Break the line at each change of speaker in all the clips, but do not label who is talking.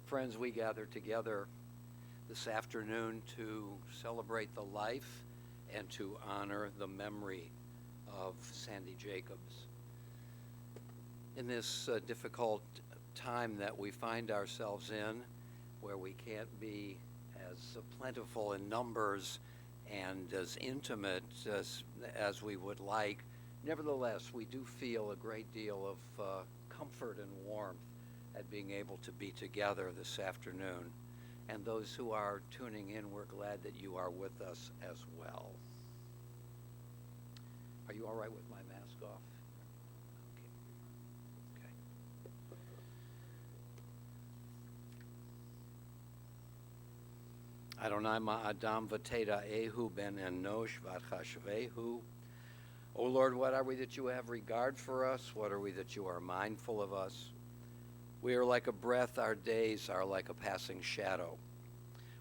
Friends, we gather together this afternoon to celebrate the life and to honor the memory of Sandy Jacobs. In this difficult time that we find ourselves in, where we can't be as plentiful in numbers and as intimate as we would like, nevertheless, we do feel a great deal of comfort and warmth at being able to be together this afternoon. And those who are tuning in, we're glad that you are with us as well. Are you all right with my mask off? Okay. Adonai ma'adam v'teda ehu ben enosh v'chashvehu. O Lord, what are we that you have regard for us? What are we that you are mindful of us? We are like a breath, our days are like a passing shadow.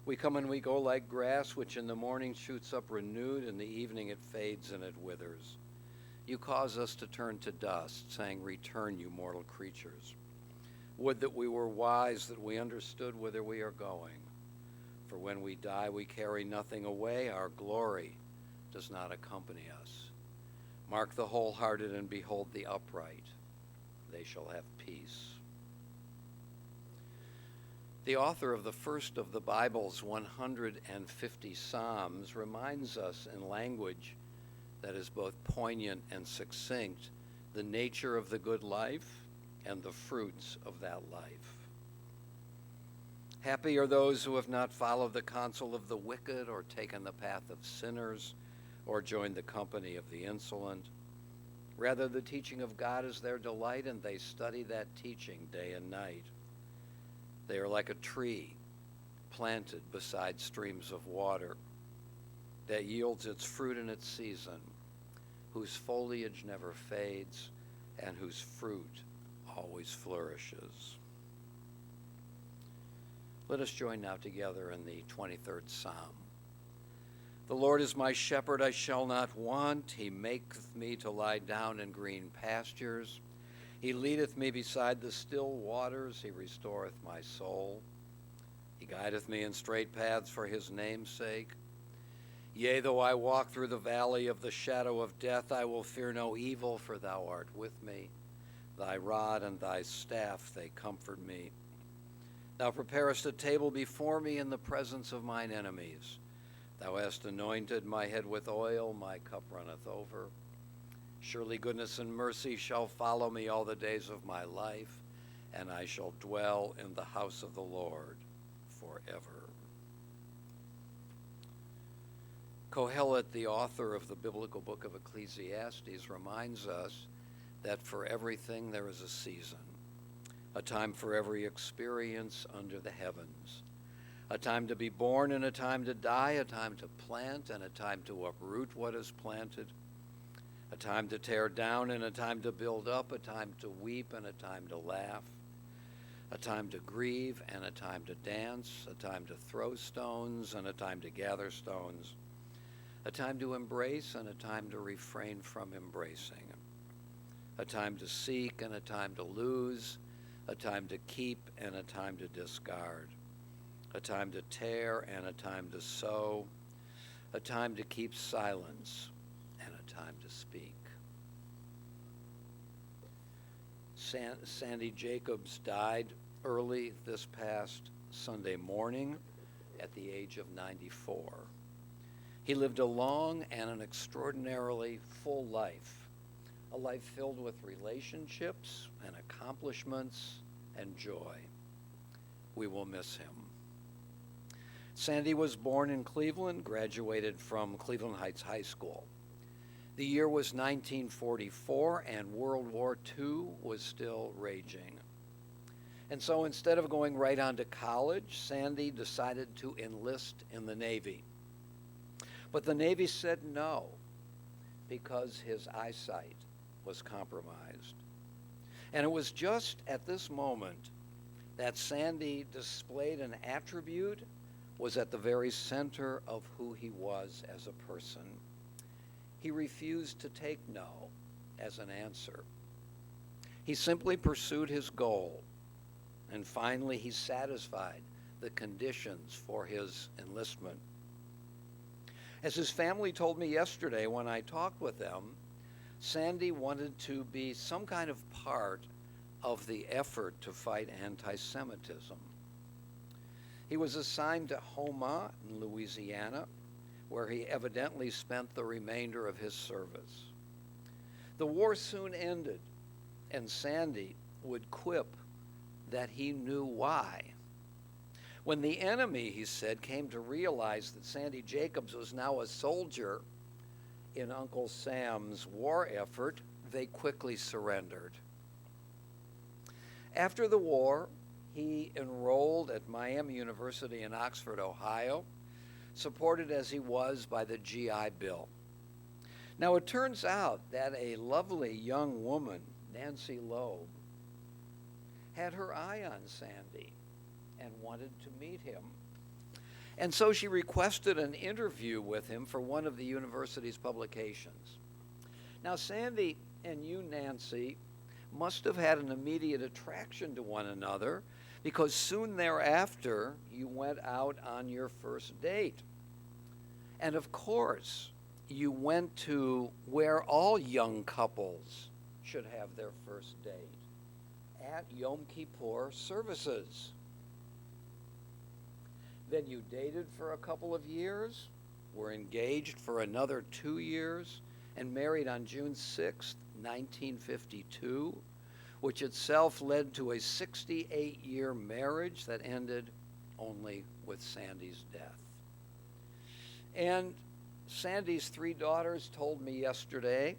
We come and we go like grass, which in the morning shoots up renewed, in the evening it fades and it withers. You cause us to turn to dust, saying, return, you mortal creatures. Would that we were wise, that we understood whither we are going. For when we die, we carry nothing away. Our glory does not accompany us. Mark the wholehearted and behold the upright. They shall have peace. The author of the first of the Bible's 150 Psalms reminds us in language that is both poignant and succinct the nature of the good life and the fruits of that life. Happy are those who have not followed the counsel of the wicked or taken the path of sinners or joined the company of the insolent. Rather, the teaching of God is their delight, and they study that teaching day and night. They are like a tree planted beside streams of water that yields its fruit in its season, whose foliage never fades and whose fruit always flourishes. Let us join now together in the 23rd Psalm. The Lord is my shepherd, I shall not want. He maketh me to lie down in green pastures. He leadeth me beside the still waters. He restoreth my soul. He guideth me in straight paths for his name's sake. Yea, though I walk through the valley of the shadow of death, I will fear no evil, for thou art with me. Thy rod and thy staff, they comfort me. Thou preparest a table before me in the presence of mine enemies. Thou hast anointed my head with oil, my cup runneth over. Surely goodness and mercy shall follow me all the days of my life, and I shall dwell in the house of the Lord forever. Kohelet, the author of the biblical book of Ecclesiastes, reminds us that for everything there is a season, a time for every experience under the heavens, a time to be born and a time to die, a time to plant and a time to uproot what is planted, a time to tear down and a time to build up, a time to weep and a time to laugh, a time to grieve and a time to dance, a time to throw stones and a time to gather stones, a time to embrace and a time to refrain from embracing, a time to seek and a time to lose, a time to keep and a time to discard, a time to tear and a time to sow, a time to keep silence and a time to speak. Sandy Jacobs died early this past Sunday morning at the age of 94. He lived a long and an extraordinarily full life, a life filled with relationships and accomplishments and joy. We will miss him. Sandy was born in Cleveland, graduated from Cleveland Heights High School. The year was 1944, and World War II was still raging. And so instead of going right on to college, Sandy decided to enlist in the Navy. But the Navy said no, because his eyesight was compromised. And it was just at this moment that Sandy displayed an attribute was at the very center of who he was as a person. He refused to take no as an answer. He simply pursued his goal, and finally he satisfied the conditions for his enlistment. As his family told me yesterday when I talked with them, Sandy wanted to be some kind of part of the effort to fight anti-Semitism. He was assigned to Houma in Louisiana, where he evidently spent the remainder of his service. The war soon ended, and Sandy would quip that he knew why. When the enemy, he said, came to realize that Sandy Jacobs was now a soldier in Uncle Sam's war effort, they quickly surrendered. After the war, he enrolled at Miami University in Oxford, Ohio, supported as he was by the GI Bill. Now, it turns out that a lovely young woman, Nancy Loeb, had her eye on Sandy and wanted to meet him. And so she requested an interview with him for one of the university's publications. Now, Sandy and you, Nancy, must have had an immediate attraction to one another, because soon thereafter you went out on your first date. And of course, you went to where all young couples should have their first date, at Yom Kippur services. Then you dated for a couple of years, were engaged for another 2 years, and married on June 6th, 1952, which itself led to a 68-year marriage that ended only with Sandy's death. And Sandy's 3 daughters told me yesterday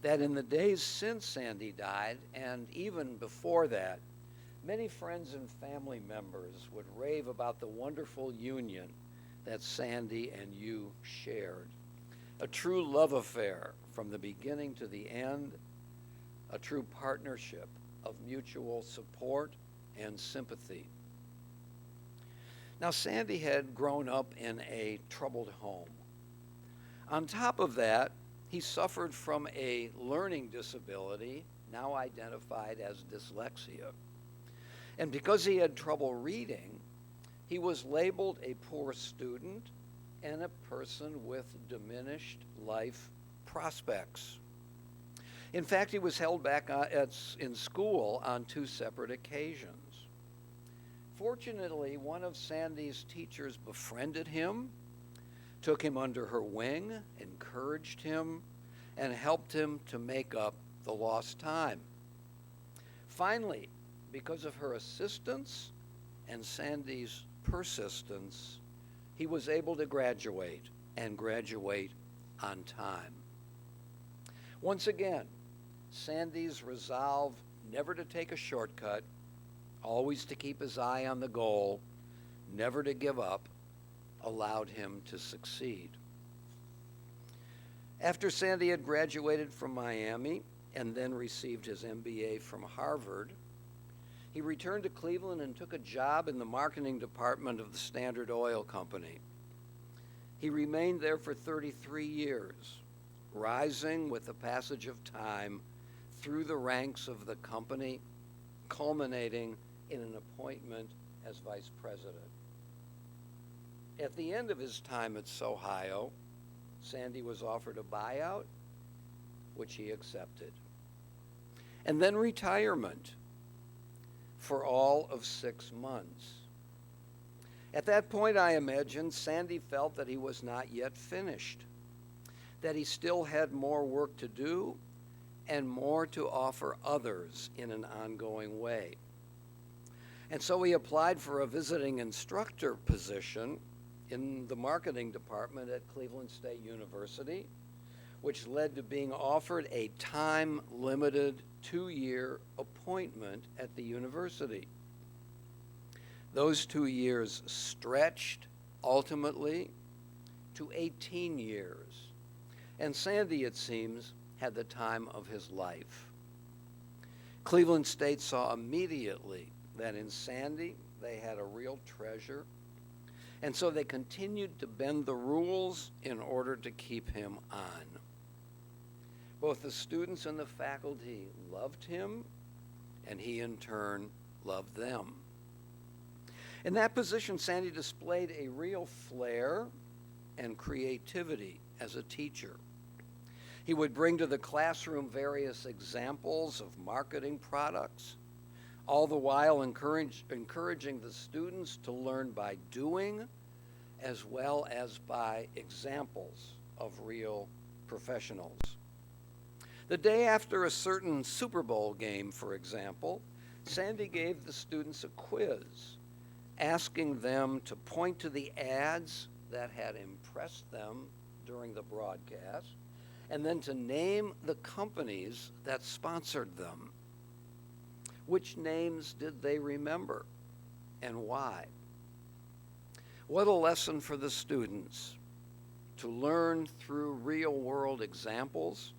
that in the days since Sandy died, and even before that, many friends and family members would rave about the wonderful union that Sandy and you shared. A true love affair from the beginning to the end, a true partnership of mutual support and sympathy. Now, Sandy had grown up in a troubled home. On top of that, he suffered from a learning disability, now identified as dyslexia. And because he had trouble reading, he was labeled a poor student and a person with diminished life prospects. In fact, he was held back in school on 2 separate occasions. Fortunately, one of Sandy's teachers befriended him, took him under her wing, encouraged him, and helped him to make up the lost time. Finally, because of her assistance and Sandy's persistence, he was able to graduate, and graduate on time. Once again, Sandy's resolve never to take a shortcut, always to keep his eye on the goal, never to give up, allowed him to succeed. After Sandy had graduated from Miami and then received his MBA from Harvard, he returned to Cleveland and took a job in the marketing department of the Standard Oil Company. He remained there for 33 years, rising with the passage of time through the ranks of the company, culminating in an appointment as vice president. At the end of his time at Sohio, Sandy was offered a buyout, which he accepted. And then retirement for all of 6 months. At that point, I imagine, Sandy felt that he was not yet finished, that he still had more work to do and more to offer others in an ongoing way. And so he applied for a visiting instructor position in the marketing department at Cleveland State University, which led to being offered a time-limited 2-year appointment at the university. Those 2 years stretched ultimately to 18 years. And Sandy, it seems, had the time of his life. Cleveland State saw immediately that in Sandy they had a real treasure, and so they continued to bend the rules in order to keep him on. Both the students and the faculty loved him, and he in turn loved them. In that position, Sandy displayed a real flair and creativity as a teacher. He would bring to the classroom various examples of marketing products, all the while encouraging the students to learn by doing as well as by examples of real professionals. The day after a certain Super Bowl game, for example, Sandy gave the students a quiz, asking them to point to the ads that had impressed them during the broadcast, and then to name the companies that sponsored them. Which names did they remember, and why? What a lesson for the students to learn through real-world examples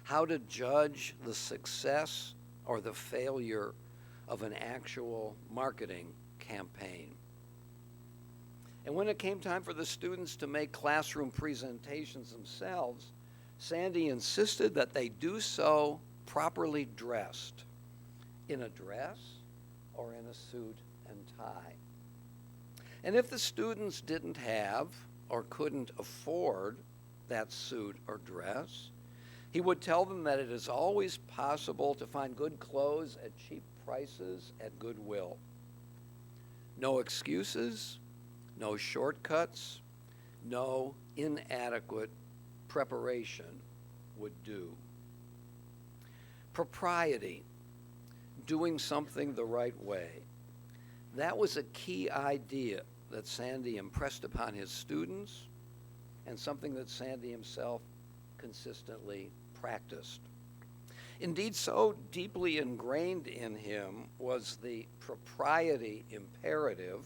how to judge the success or the failure of an actual marketing campaign. And when it came time for the students to make classroom presentations themselves, Sandy insisted that they do so properly dressed, in a dress or in a suit and tie. And if the students didn't have or couldn't afford that suit or dress, he would tell them that it is always possible to find good clothes at cheap prices at Goodwill. No excuses, no shortcuts, no inadequate preparation would do. Propriety, doing something the right way, that was a key idea that Sandy impressed upon his students and something that Sandy himself consistently practiced. Indeed, so deeply ingrained in him was the propriety imperative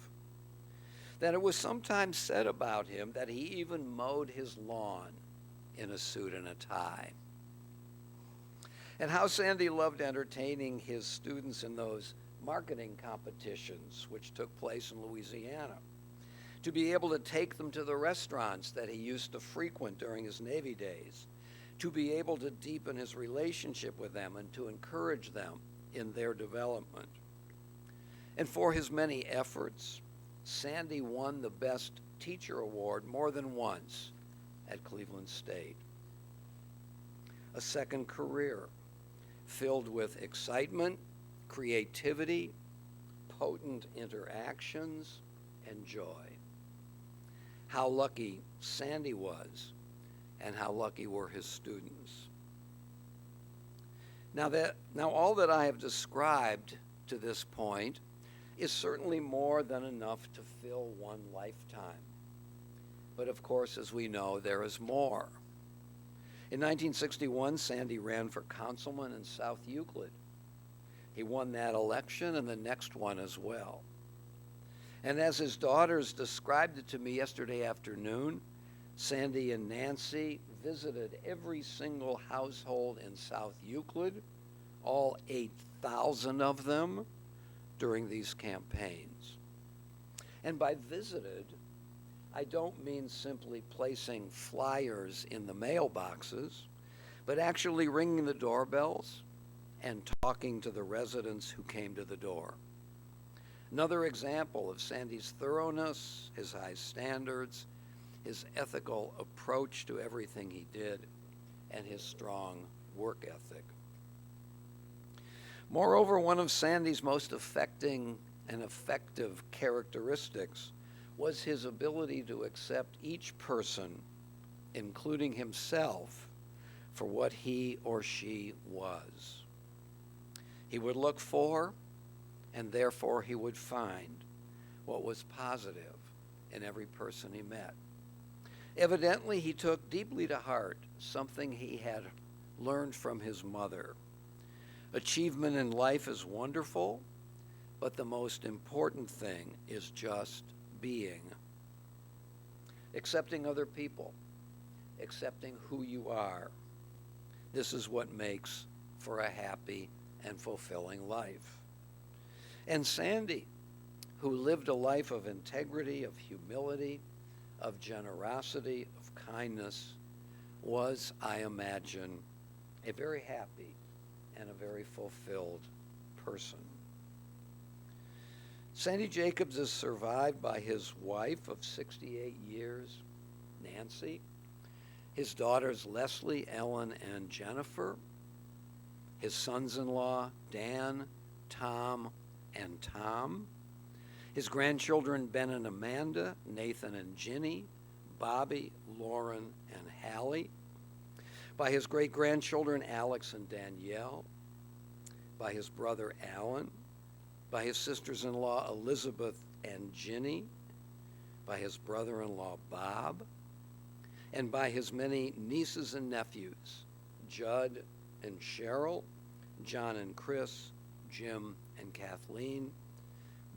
that it was sometimes said about him that he even mowed his lawn in a suit and a tie. And how Sandy loved entertaining his students in those marketing competitions which took place in Louisiana, to be able to take them to the restaurants that he used to frequent during his Navy days, to be able to deepen his relationship with them and to encourage them in their development. And for his many efforts, Sandy won the Best Teacher Award more than once at Cleveland State. A second career filled with excitement, creativity, potent interactions, and joy. How lucky Sandy was, and how lucky were his students. Now all that I have described to this point is certainly more than enough to fill one lifetime. But of course, as we know, there is more. In 1961, Sandy ran for councilman in South Euclid. He won that election and the next one as well. And as his daughters described it to me yesterday afternoon, Sandy and Nancy visited every single household in South Euclid, all 8,000 of them, during these campaigns. And by visited, I don't mean simply placing flyers in the mailboxes, but actually ringing the doorbells and talking to the residents who came to the door. Another example of Sandy's thoroughness, his high standards, his ethical approach to everything he did, and his strong work ethic. Moreover, one of Sandy's most affecting and effective characteristics was his ability to accept each person, including himself, for what he or she was. He would look for, and therefore he would find, what was positive in every person he met. Evidently, he took deeply to heart something he had learned from his mother. Achievement in life is wonderful, but the most important thing is just being. Accepting other people, accepting who you are. This is what makes for a happy and fulfilling life. And Sandy, who lived a life of integrity, of humility, of generosity, of kindness, was, I imagine, a very happy and a very fulfilled person. Sandy Jacobs is survived by his wife of 68 years, Nancy, his daughters Leslie, Ellen, and Jennifer, his sons-in-law Dan, Tom, and Tom, his grandchildren Ben and Amanda, Nathan and Ginny, Bobby, Lauren, and Hallie, by his great-grandchildren Alex and Danielle, by his brother Alan, by his sisters-in-law Elizabeth and Ginny, by his brother-in-law Bob, and by his many nieces and nephews, Judd and Cheryl, John and Chris, Jim and Kathleen,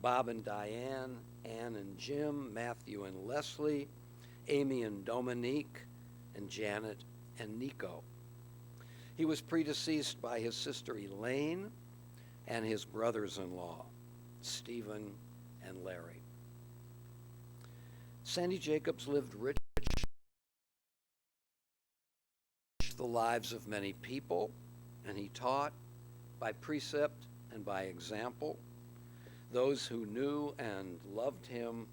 Bob and Diane, Ann and Jim, Matthew and Leslie, Amy and Dominique, and Janet and Nico. He was predeceased by his sister Elaine and his brothers-in-law, Stephen and Larry. Sandy Jacobs lived rich the lives of many people, and he taught by precept and by example those who knew and loved him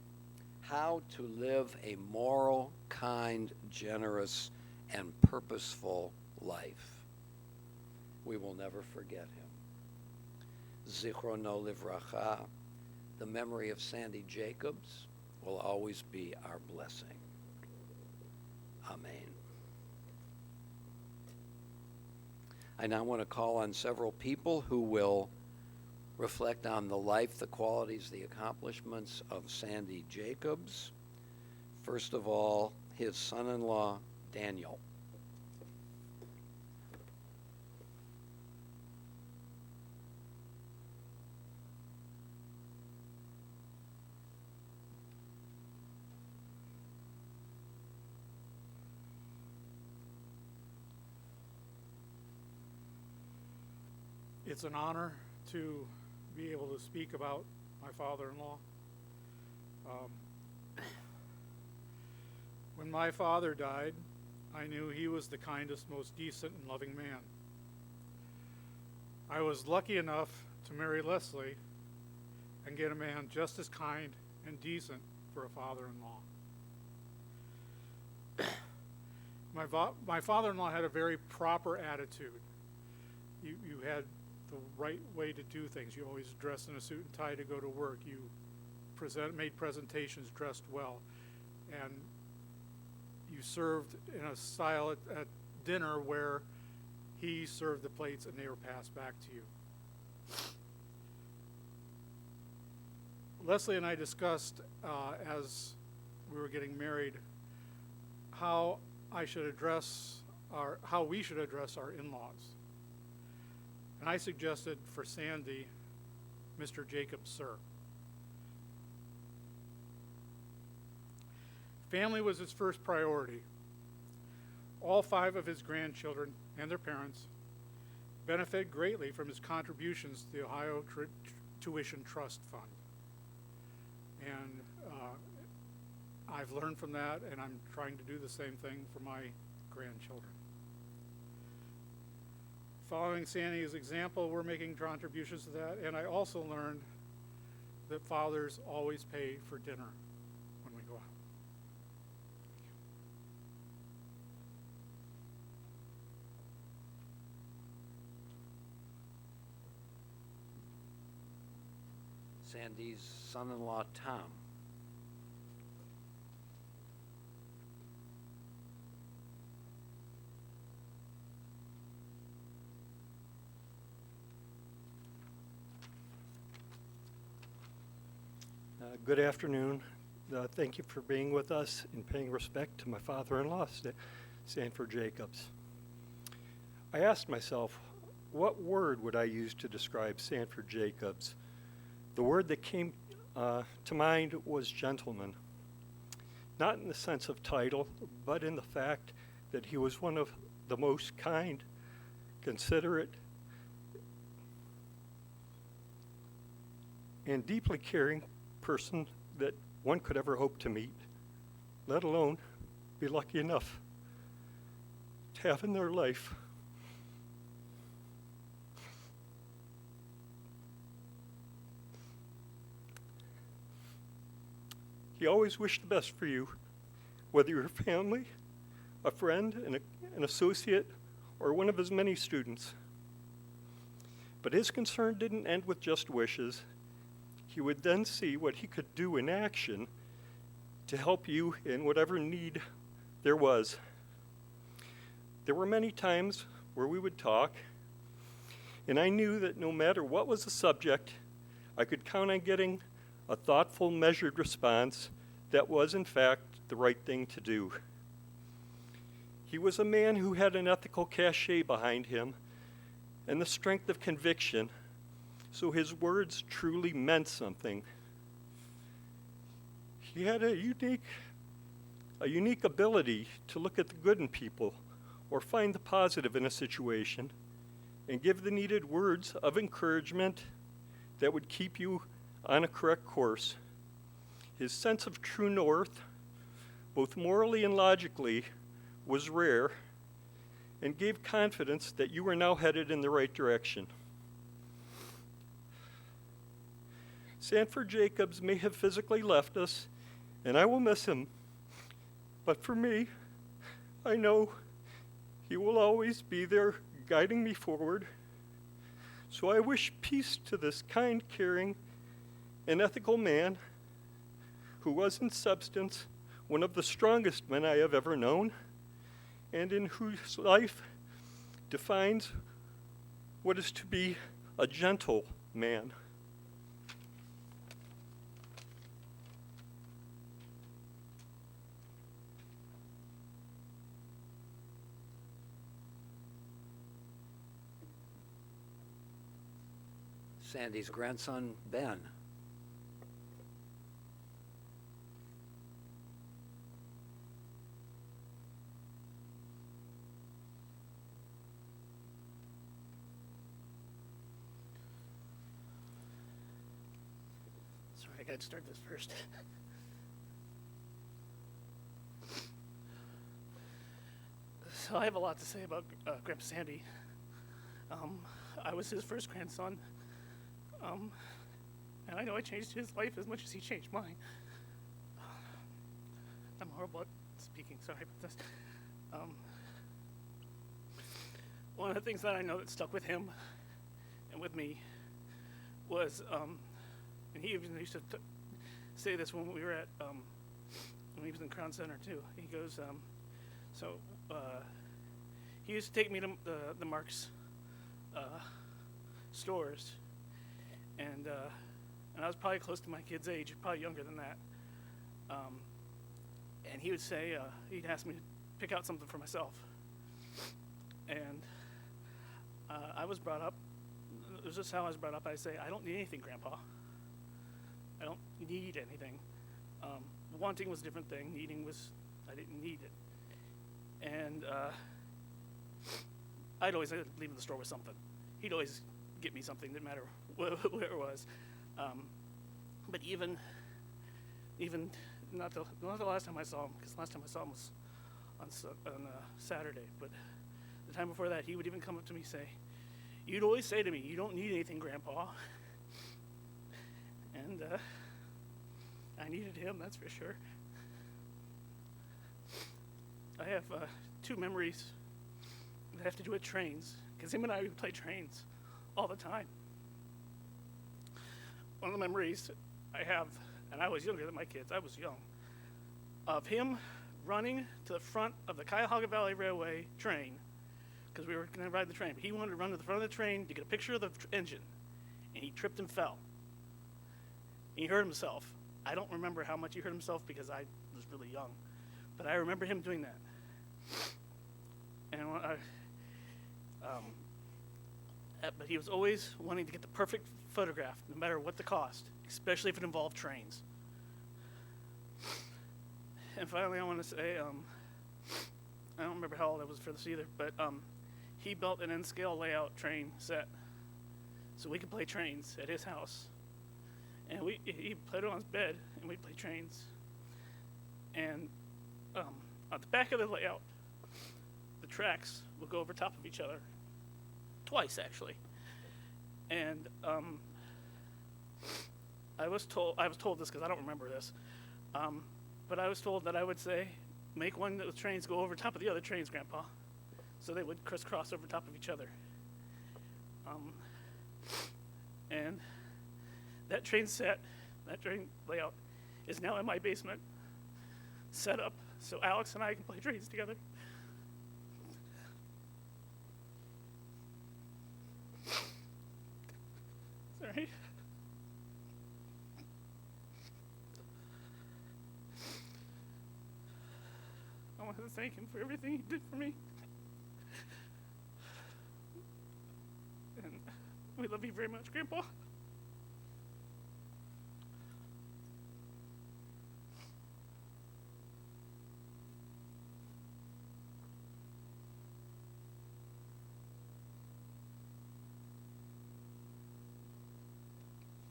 how to live a moral, kind, generous, and purposeful life. We will never forget him. Zichrono livracha, the memory of Sandy Jacobs will always be our blessing. Amen. I now want to call on several people who will reflect on the life, the qualities, the accomplishments of Sandy Jacobs. First of all, his son-in-law, Daniel.
It's an honor to be able to speak about my father-in-law. When my father died, I knew he was the kindest, most decent and loving man. I was lucky enough to marry Leslie and get a man just as kind and decent for a father-in-law. My father-in-law had a very proper attitude. You had the right way to do things. You always dressed in a suit and tie to go to work. You made presentations dressed well. And you served in a style at dinner where he served the plates and they were passed back to you. Leslie and I discussed as we were getting married how we should address our in-laws. And I suggested for Sandy, Mr. Jacobs, sir. Family was his first priority. All 5 of his grandchildren and their parents benefited greatly from his contributions to the Ohio Tuition Trust Fund. And I've learned from that, and I'm trying to do the same thing for my grandchildren. Following Sandy's example, we're making contributions to that, and I also learned that fathers always pay for dinner when we go out.
Sandy's son-in-law, Tom.
Good afternoon. Thank you for being with us and paying respect to my father-in-law, Sanford Jacobs. I asked myself, what word would I use to describe Sanford Jacobs? The word that came to mind was gentleman. Not in the sense of title, but in the fact that he was one of the most kind, considerate, and deeply caring person that one could ever hope to meet, let alone be lucky enough to have in their life. He always wished the best for you, whether you're a family, a friend, an associate, or one of his many students. But his concern didn't end with just wishes. He would then see what he could do in action to help you in whatever need there was. There were many times where we would talk, and I knew that no matter what was the subject, I could count on getting a thoughtful, measured response that was, in fact, the right thing to do. He was a man who had an ethical cachet behind him and the strength of conviction, so his words truly meant something. He had a unique ability to look at the good in people or find the positive in a situation and give the needed words of encouragement that would keep you on a correct course. His sense of true north, both morally and logically, was rare and gave confidence that you were now headed in the right direction. Sanford Jacobs may have physically left us, and I will miss him, but for me, I know he will always be there guiding me forward. So I wish peace to this kind, caring, and ethical man who was in substance one of the strongest men I have ever known, and in whose life defines what is to be a gentle man.
Sandy's grandson, Ben.
Sorry, I gotta start this first. So I have a lot to say about Grandpa Sandy. I was his first grandson, and I know I changed his life as much as he changed mine. I'm horrible at speaking, sorry about this. One of the things that I know that stuck with him and with me was, and he even used to say this when we were at, when he was in Crown Center too. He goes, he used to take me to the Mark's stores, and I was probably close to my kid's age, probably younger than that. And he would say, he'd ask me to pick out something for myself. And I was brought up, this is how I was brought up. I say, I don't need anything, Grandpa. I don't need anything. Wanting was a different thing. Needing was, I didn't need it. And I'd always leave the store with something. He'd always get me something, didn't matter where it was. But even not the last time I saw him, because the last time I saw him was on Saturday. But the time before that, he would even come up to me and say, "You'd always say to me, you don't need anything, Grandpa." And I needed him, that's for sure. I have two memories that have to do with trains, because him and I would play trains all the time. One of the memories I have, and I was younger than my kids, I was young, of him running to the front of the Cuyahoga Valley Railway train, because we were going to ride the train. But he wanted to run to the front of the train to get a picture of the engine, and he tripped and fell. And he hurt himself. I don't remember how much he hurt himself because I was really young, but I remember him doing that. And but he was always wanting to get the perfect photograph, no matter what the cost, especially if it involved trains. And finally, I want to say, I don't remember how old I was for this either, but he built an N-scale layout train set so we could play trains at his house. And he played it on his bed, and we'd play trains. And on the back of the layout, the tracks would go over top of each other. Twice, actually. And I was told this because I don't remember this. But I was told that I would say, make one of the trains go over top of the other trains, Grandpa. So they would crisscross over top of each other. And that train set, that train layout, is now in my basement, set up so Alex and I can play trains together. Sorry. I want to thank him for everything he did for me. And we love you very much, Grandpa.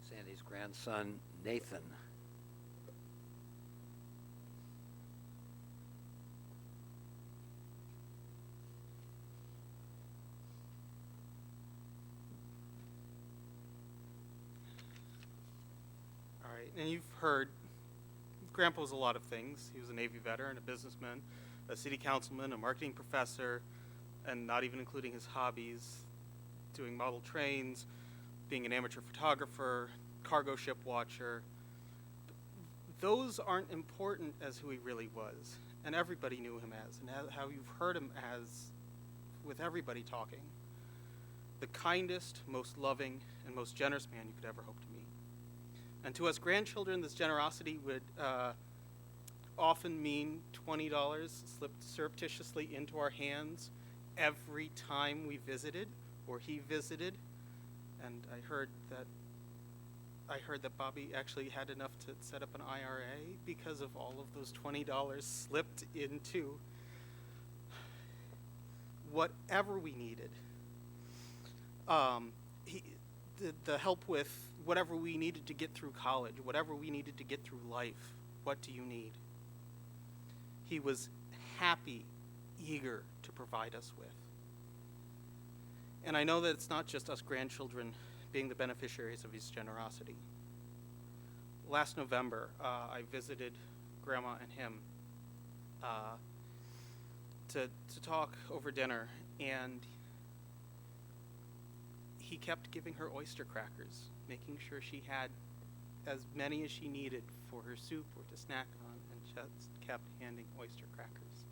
Sandy's grandson, Nathan.
All right, and you've heard, Grandpa was a lot of things. He was a Navy veteran, a businessman, a city councilman, a marketing professor, and not even including his hobbies, doing model trains, being an amateur photographer, cargo ship watcher. Those aren't important as who he really was, and everybody knew him as, and how you've heard him as with everybody talking. The kindest, most loving, and most generous man you could ever hope to meet. And to us grandchildren, this generosity would often mean $20 slipped surreptitiously into our hands every time we visited or he visited. And I heard that Bobby actually had enough to set up an IRA because of all of those $20 slipped into whatever we needed. The help with whatever we needed to get through college, whatever we needed to get through life. What do you need? He was happy, eager to provide us with. And I know that it's not just us grandchildren being the beneficiaries of his generosity. Last November, I visited Grandma and him to talk over dinner, and he kept giving her oyster crackers, making sure she had as many as she needed for her soup or to snack on, and just kept handing oyster crackers,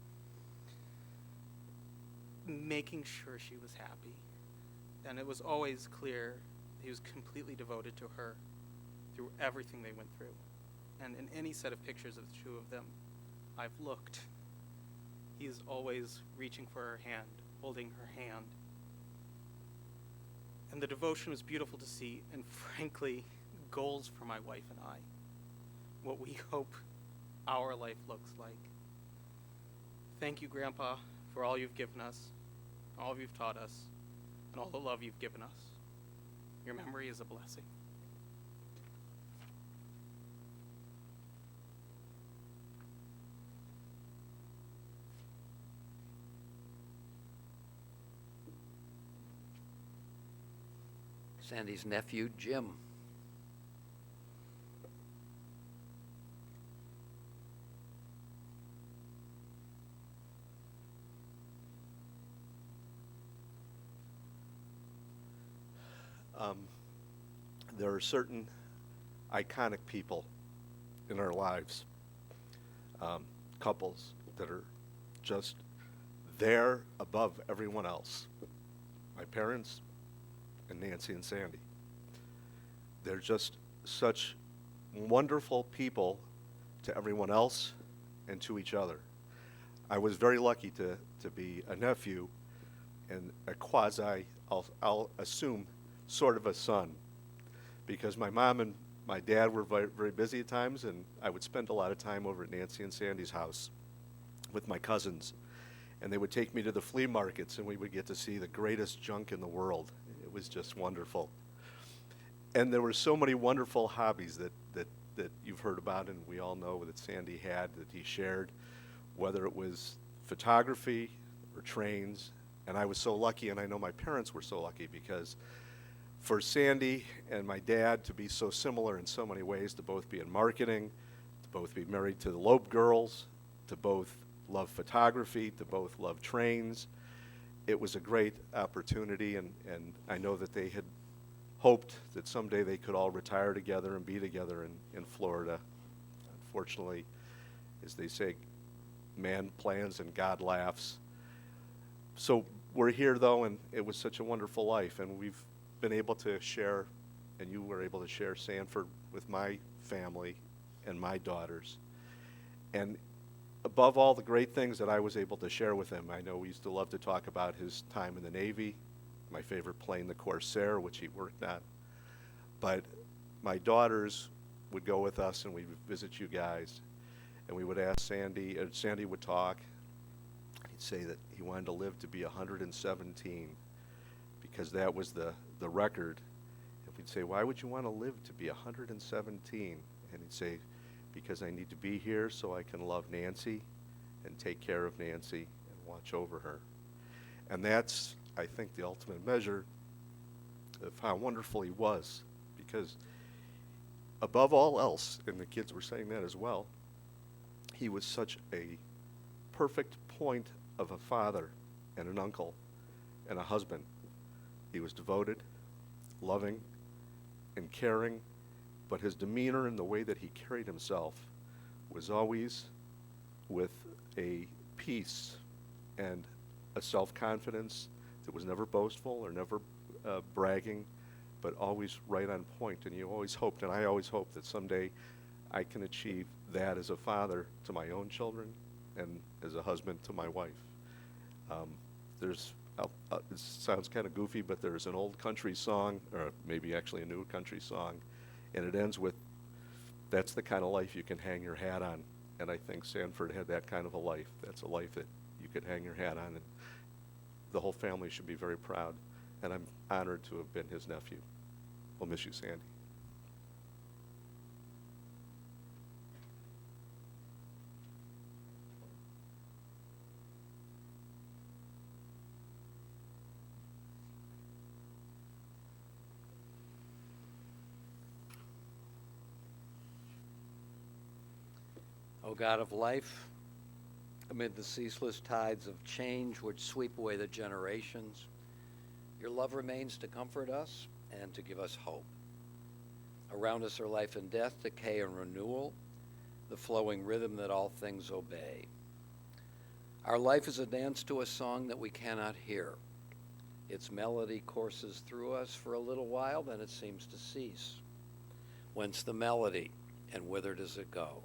making sure she was happy. And it was always clear he was completely devoted to her through everything they went through. And in any set of pictures of the two of them I've looked, he is always reaching for her hand, holding her hand. And the devotion was beautiful to see, and frankly, goals for my wife and I, what we hope our life looks like. Thank you, Grandpa, for all you've given us, all you've taught us, and all the love you've given us. Your memory is a blessing.
Sandy's nephew, Jim.
There are certain iconic people in our lives, couples that are just there above everyone else. My parents and Nancy and Sandy. They're just such wonderful people to everyone else and to each other. I was very lucky to be a nephew and a quasi, I'll assume, sort of a son, because my mom and my dad were very, very busy at times, and I would spend a lot of time over at Nancy and Sandy's house with my cousins, and they would take me to the flea markets, and we would get to see the greatest junk in the world. It was just wonderful. And there were so many wonderful hobbies that you've heard about, and we all know that Sandy had, that he shared, whether it was photography or trains. And I was so lucky, and I know my parents were so lucky, because for Sandy and my dad to be so similar in so many ways, to both be in marketing, to both be married to the Loeb girls, to both love photography, to both love trains. It was a great opportunity, and I know that they had hoped that someday they could all retire together and be together in Florida. Unfortunately, as they say, man plans and God laughs. So we're here, though, and it was such a wonderful life, and we've been able to share, and you were able to share Sanford with my family and my daughters. And above all the great things that I was able to share with him, I know we used to love to talk about his time in the Navy, my favorite plane, the Corsair, which he worked on. But my daughters would go with us, and we'd visit you guys, and we would ask Sandy, Sandy would talk. He'd say that he wanted to live to be 117 because that was the record. And we'd say, why would you want to live to be 117? And he'd say, because I need to be here so I can love Nancy and take care of Nancy and watch over her. And that's, I think, the ultimate measure of how wonderful he was, because above all else, and the kids were saying that as well, he was such a perfect point of a father and an uncle and a husband. He was devoted, loving, and caring, but his demeanor and the way that he carried himself was always with a peace and a self-confidence that was never boastful or never bragging, but always right on point. And you always hoped, and I always hoped, that someday I can achieve that as a father to my own children and as a husband to my wife. It sounds kind of goofy, but there's an old country song, or maybe actually a new country song, and it ends with, that's the kind of life you can hang your hat on. And I think Sanford had that kind of a life. That's a life that you could hang your hat on, and the whole family should be very proud. And I'm honored to have been his nephew. We'll miss you, Sandy.
O God of life, amid the ceaseless tides of change which sweep away the generations, your love remains to comfort us and to give us hope. Around us are life and death, decay and renewal, the flowing rhythm that all things obey. Our life is a dance to a song that we cannot hear. Its melody courses through us for a little while, then it seems to cease. Whence the melody, and whither does it go?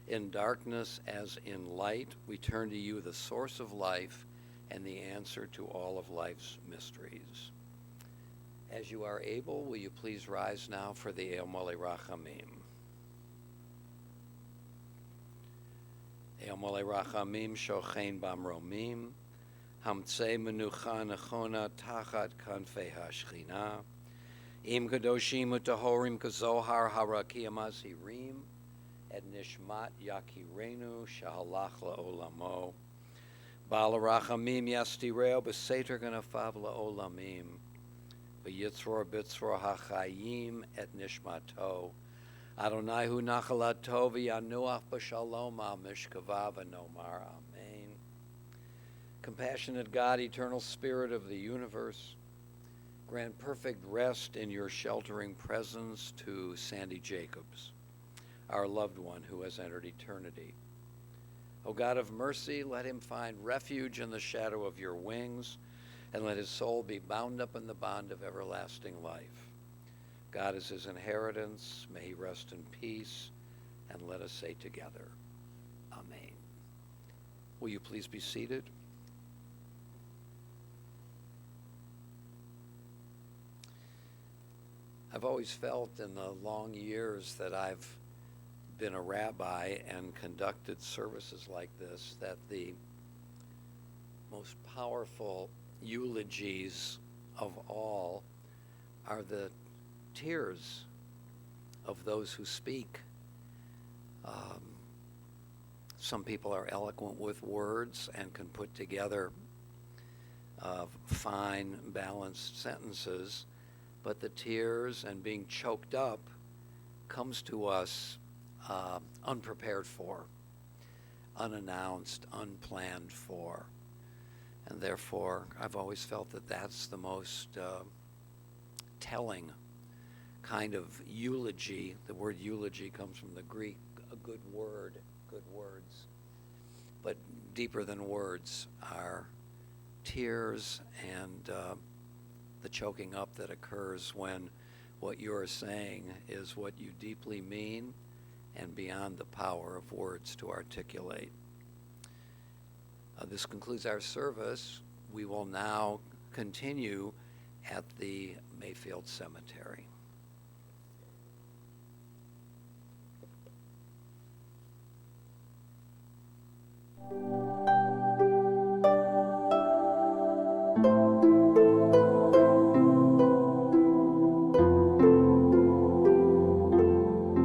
In darkness as in light, we turn to you, the source of life and the answer to all of life's mysteries. As you are able, will you please rise now for the El Mole Rachamim? El Mole Rachamim shochein bamromim, hamtzei menucha nechona tachat kanfei hashchina, im kadoshim utahorim kazohar harakim azhirim, et nishmat yakirenu shahalach la'olamo. Ba'al rachamim yastireo b'seter ganafav la'olamim. V'yitzror bitzror hachayim et nishmato. Adonai hu nachalato v'yanuach b'shalom al mishkavav v'nomar amen. Compassionate God, eternal Spirit of the universe, grant perfect rest in your sheltering presence to Sandy Jacobs, our loved one who has entered eternity. O God of mercy, let him find refuge in the shadow of your wings, and let his soul be bound up in the bond of everlasting life. God is his inheritance. May he rest in peace, and let us say together, Amen. Will you please be seated? I've always felt in the long years that I've been a rabbi and conducted services like this that the most powerful eulogies of all are the tears of those who speak. Some people are eloquent with words and can put together fine, balanced sentences, but the tears and being choked up comes to us unprepared for, unannounced, unplanned for. And therefore, I've always felt that that's the most telling kind of eulogy. The word eulogy comes from the Greek, a good word, good words. But deeper than words are tears and the choking up that occurs when what you're saying is what you deeply mean and beyond the power of words to articulate. This concludes our service. We will now continue at the Mayfield Cemetery.